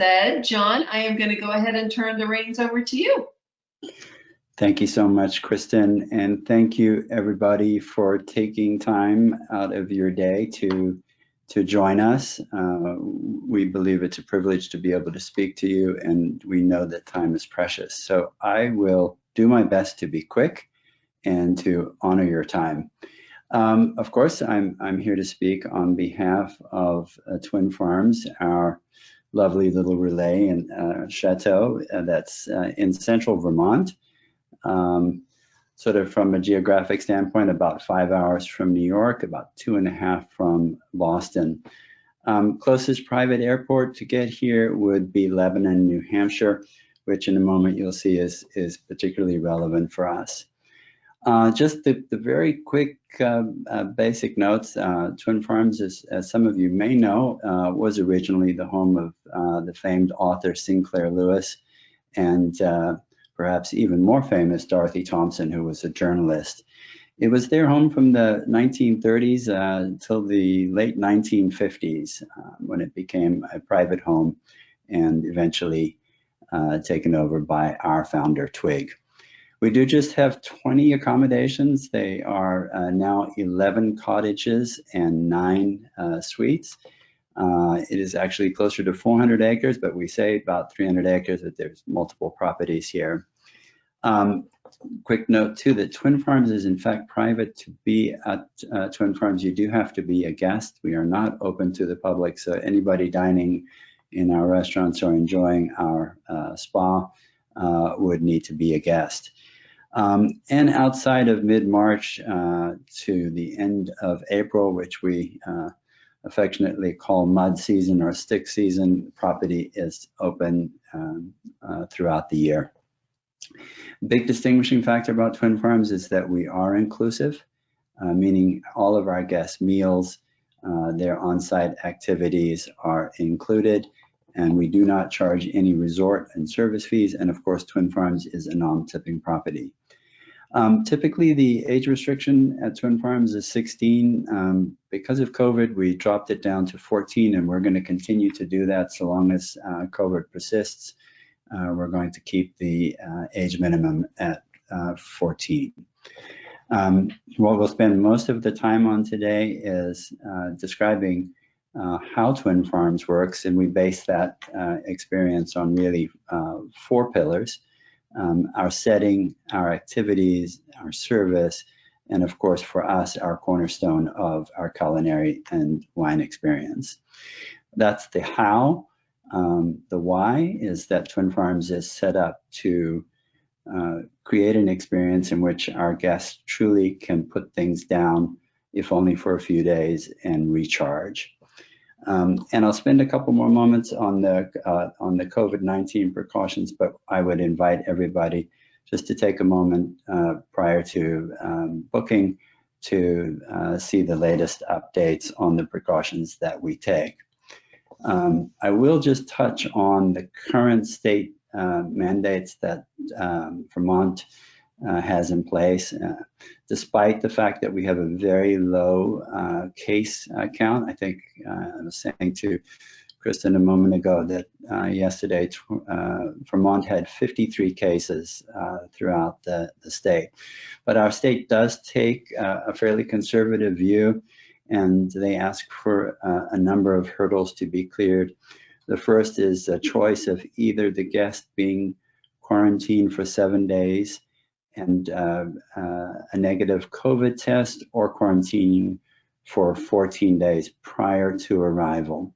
said, John, I am going to go ahead and turn the reins over to you. Thank you so much, Kristen, and thank you everybody for taking time out of your day to join us. We believe it's a privilege to be able to speak to you, and we know that time is precious. So I will do my best to be quick and to honor your time. Of course, I'm here to speak on behalf of Twin Farms, our lovely little relay and chateau that's in central Vermont. Sort of from a geographic standpoint, about 5 hours from New York, about 2.5 from Boston. Closest private airport to get here would be Lebanon, New Hampshire, which in a moment you'll see is particularly relevant for us. Just the very quick basic notes. Twin Farms, as some of you may know, was originally the home of the famed author Sinclair Lewis and perhaps even more famous Dorothy Thompson, who was a journalist. It was their home from the 1930s until the late 1950s, when it became a private home and eventually taken over by our founder, Twig. We do just have 20 accommodations. They are now 11 cottages and 9 suites. It is actually closer to 400 acres, but we say about 300 acres, that there's multiple properties here. Quick note too, that Twin Farms is in fact private. To be at Twin Farms, you do have to be a guest. We are not open to the public, so anybody dining in our restaurants or enjoying our spa would need to be a guest. And outside of mid-March to the end of April, which we affectionately call mud season or stick season, the property is open throughout the year. Big distinguishing factor about Twin Farms is that we are inclusive, meaning all of our guest meals, their on-site activities are included, and we do not charge any resort and service fees. And of course, Twin Farms is a non-tipping property. Typically, the age restriction at Twin Farms is 16. Because of COVID, we dropped it down to 14, and we're going to continue to do that so long as COVID persists. We're going to keep the age minimum at 14. What we'll spend most of the time on today is describing how Twin Farms works, and we base that experience on really 4 pillars: our setting, our activities, our service, and of course for us, our cornerstone of our culinary and wine experience. That's the how. The why is that Twin Farms is set up to create an experience in which our guests truly can put things down, if only for a few days, and recharge. And I'll spend a couple more moments on the COVID-19 precautions, but I would invite everybody just to take a moment prior to booking to see the latest updates on the precautions that we take. I will just touch on the current state mandates that Vermont has in place. Despite the fact that we have a very low case count, I think I was saying to Kristen a moment ago that yesterday Vermont had 53 cases throughout the state. But our state does take a fairly conservative view, and they ask for a number of hurdles to be cleared. The first is a choice of either the guest being quarantined for 7 days and a negative COVID test, or quarantining for 14 days prior to arrival.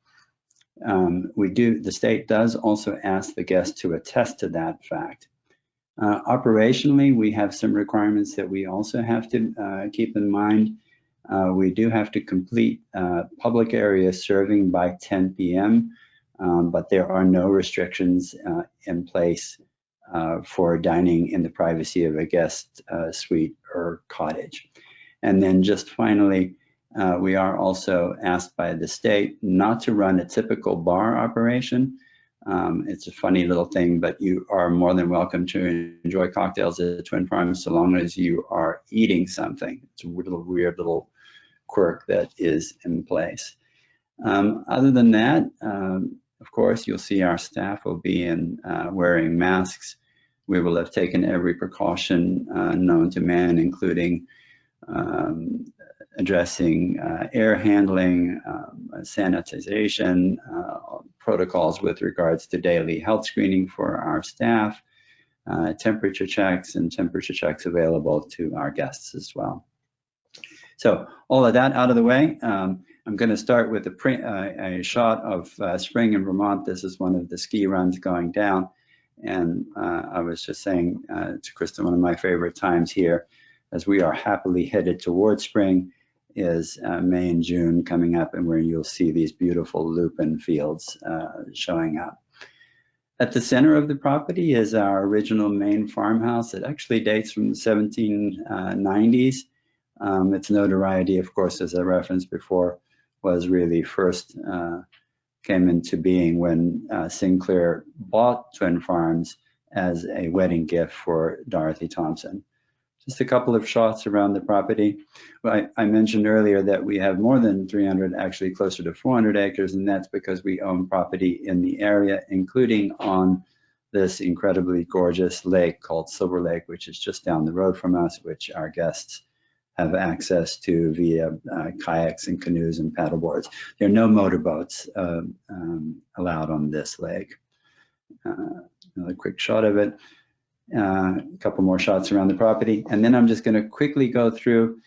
The state does also ask the guest to attest to that fact. Operationally, we have some requirements that we also have to keep in mind. We do have to complete public area serving by 10 p.m., but there are no restrictions in place for dining in the privacy of a guest suite or cottage. And then just finally, we are also asked by the state not to run a typical bar operation. It's a funny little thing, but you are more than welcome to enjoy cocktails at Twin Farms so long as you are eating something. It's a weird little quirk that is in place. Other than that, Of course, you'll see our staff will be wearing masks. We will have taken every precaution known to man, including addressing air handling, sanitization, protocols with regards to daily health screening for our staff, temperature checks, and temperature checks available to our guests as well. So all of that out of the way, I'm going to start with a shot of spring in Vermont. This is one of the ski runs going down. And I was just saying to Kristen, one of my favorite times here, as we are happily headed towards spring, is May and June coming up, and where you'll see these beautiful lupin fields showing up. At the center of the property is our original main farmhouse. It actually dates from the 1790s. Its notoriety, of course, as I referenced before, was really first came into being when Sinclair bought Twin Farms as a wedding gift for Dorothy Thompson. Just a couple of shots around the property. Well, I mentioned earlier that we have more than 300, actually closer to 400 acres, and that's because we own property in the area, including on this incredibly gorgeous lake called Silver Lake, which is just down the road from us, which our guests have access to via kayaks and canoes and paddleboards. There are no motorboats allowed on this lake. Another quick shot of it. A couple more shots around the property, and then I'm just going to quickly go through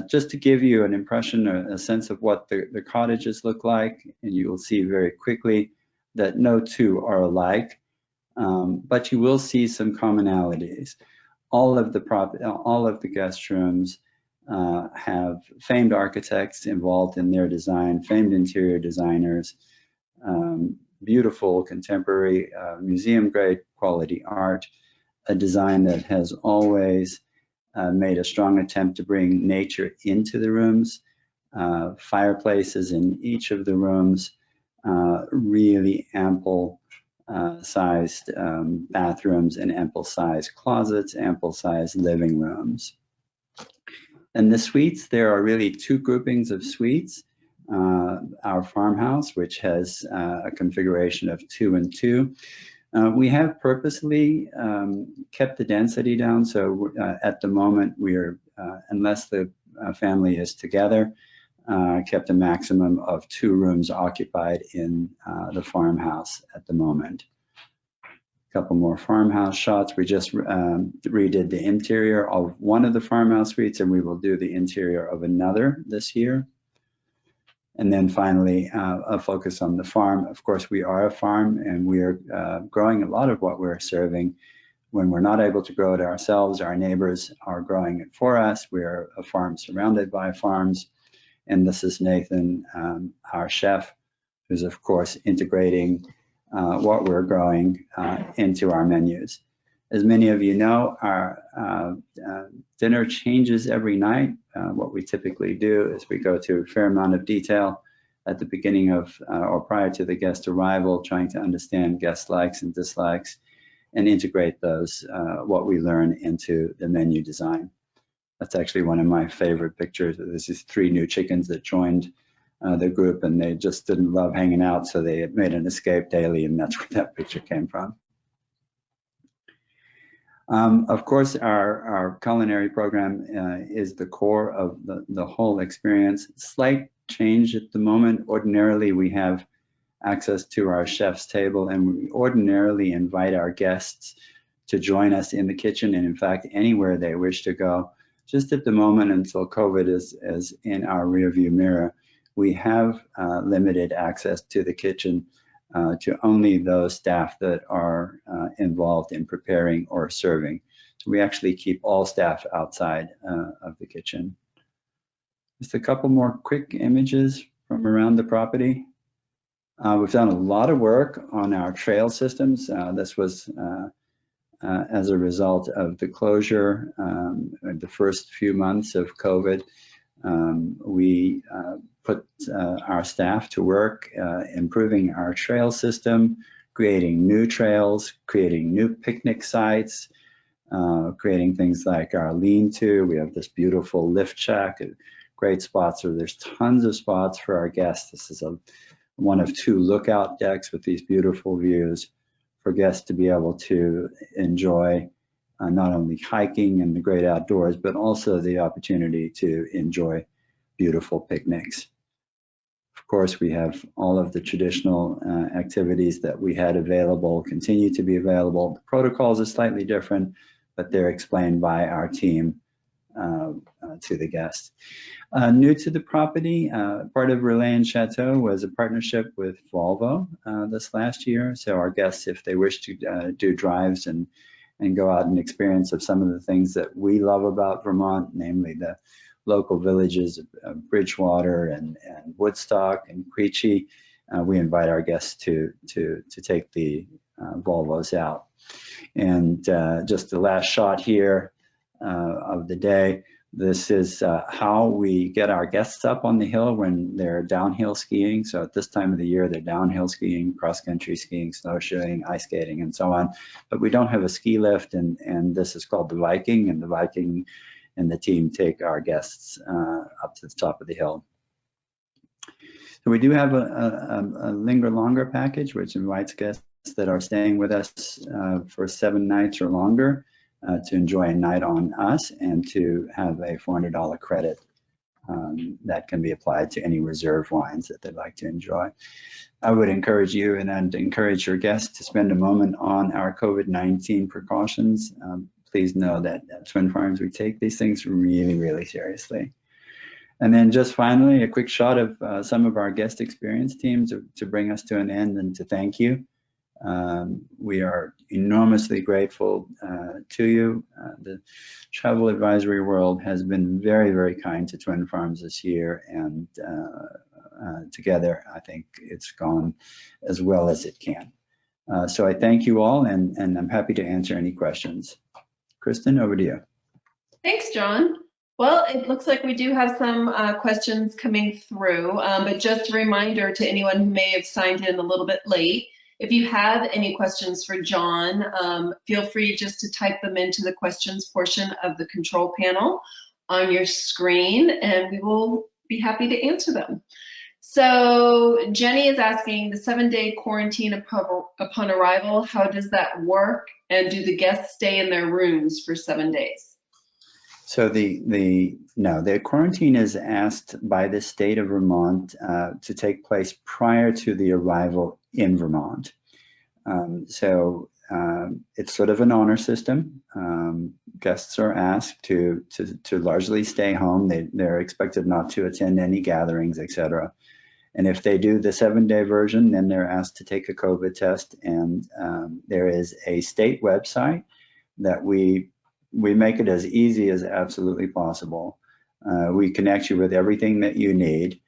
just to give you an impression or a sense of what the cottages look like, and you will see very quickly that no two are alike, but you will see some commonalities. All of the guest rooms have famed architects involved in their design, famed interior designers, beautiful contemporary museum-grade quality art, a design that has always made a strong attempt to bring nature into the rooms, fireplaces in each of the rooms, really ample sized bathrooms and ample sized closets, ample sized living rooms. And the suites, there are really two groupings of suites. Our farmhouse, which has a configuration of 2 and 2. We have purposely kept the density down, so at the moment we are, unless the family is together, kept a maximum of 2 rooms occupied in the farmhouse at the moment. A couple more farmhouse shots. We just redid the interior of one of the farmhouse suites, and we will do the interior of another this year. And then finally, a focus on the farm. Of course, we are a farm, and we are growing a lot of what we're serving. When we're not able to grow it ourselves, our neighbors are growing it for us. We are a farm surrounded by farms. And this is Nathan, our chef, who's, of course, integrating what we're growing into our menus. As many of you know, our dinner changes every night. What we typically do is we go to a fair amount of detail at the beginning of or prior to the guest arrival, trying to understand guest likes and dislikes and integrate those, what we learn, into the menu design. That's actually one of my favorite pictures. This is 3 new chickens that joined the group, and they just didn't love hanging out, so they made an escape daily, and that's where that picture came from. Of course, our culinary program is the core of the whole experience. Slight change at the moment. Ordinarily, we have access to our chef's table, and we ordinarily invite our guests to join us in the kitchen, and in fact, anywhere they wish to go. Just at the moment, until COVID is in our rearview mirror, we have limited access to the kitchen to only those staff that are involved in preparing or serving. So we actually keep all staff outside of the kitchen. Just a couple more quick images from around the property. We've done a lot of work on our trail systems. This was as a result of the closure, the first few months of COVID. We put our staff to work improving our trail system, creating new trails, creating new picnic sites, creating things like our lean-to. We have this beautiful lift shack, great spots, or there's tons of spots for our guests. This is one of 2 lookout decks with these beautiful views for guests to be able to enjoy not only hiking and the great outdoors, but also the opportunity to enjoy beautiful picnics. Of course, we have all of the traditional activities that we had available, continue to be available. The protocols are slightly different, but they're explained by our team to the guests. New to the property, part of Relais and Chateau was a partnership with Volvo this last year. So our guests, if they wish to do drives and go out and experience of some of the things that we love about Vermont, namely the local villages of Bridgewater and Woodstock and Creechy, we invite our guests to take the Volvos out. And just the last shot here of the day. This is how we get our guests up on the hill when they're downhill skiing. So at this time of the year, they're downhill skiing, cross-country skiing, snowshoeing, ice skating, and so on. But we don't have a ski lift, and this is called the Viking, and the Viking and the team take our guests up to the top of the hill. So we do have a linger longer package, which invites guests that are staying with us for 7 nights or longer to enjoy a night on us and to have a $400 credit that can be applied to any reserve wines that they'd like to enjoy. I would encourage you and I'd encourage your guests to spend a moment on our COVID-19 precautions. Please know that at Twin Farms, we take these things really, really seriously. And then just finally, a quick shot of some of our guest experience teams to bring us to an end and to thank you. We are enormously grateful to you. The travel advisory world has been very, very kind to Twin Farms this year, and together I think it's gone as well as it can. So I thank you all, and I'm happy to answer any questions. Kristen, over to you. Thanks, John. Well, it looks like we do have some questions coming through, but just a reminder to anyone who may have signed in a little bit late, if you have any questions for John, feel free just to type them into the questions portion of the control panel on your screen, and we will be happy to answer them. So Jenny is asking, the 7-day quarantine upon arrival, how does that work? And do the guests stay in their rooms for 7 days? So the quarantine is asked by the state of Vermont to take place prior to the arrival in Vermont. It's sort of an honor system. Guests are asked to largely stay home. They're expected not to attend any gatherings, etc. And if they do the 7-day version, then they're asked to take a COVID test. And there is a state website that we make it as easy as absolutely possible. We connect you with everything that you need.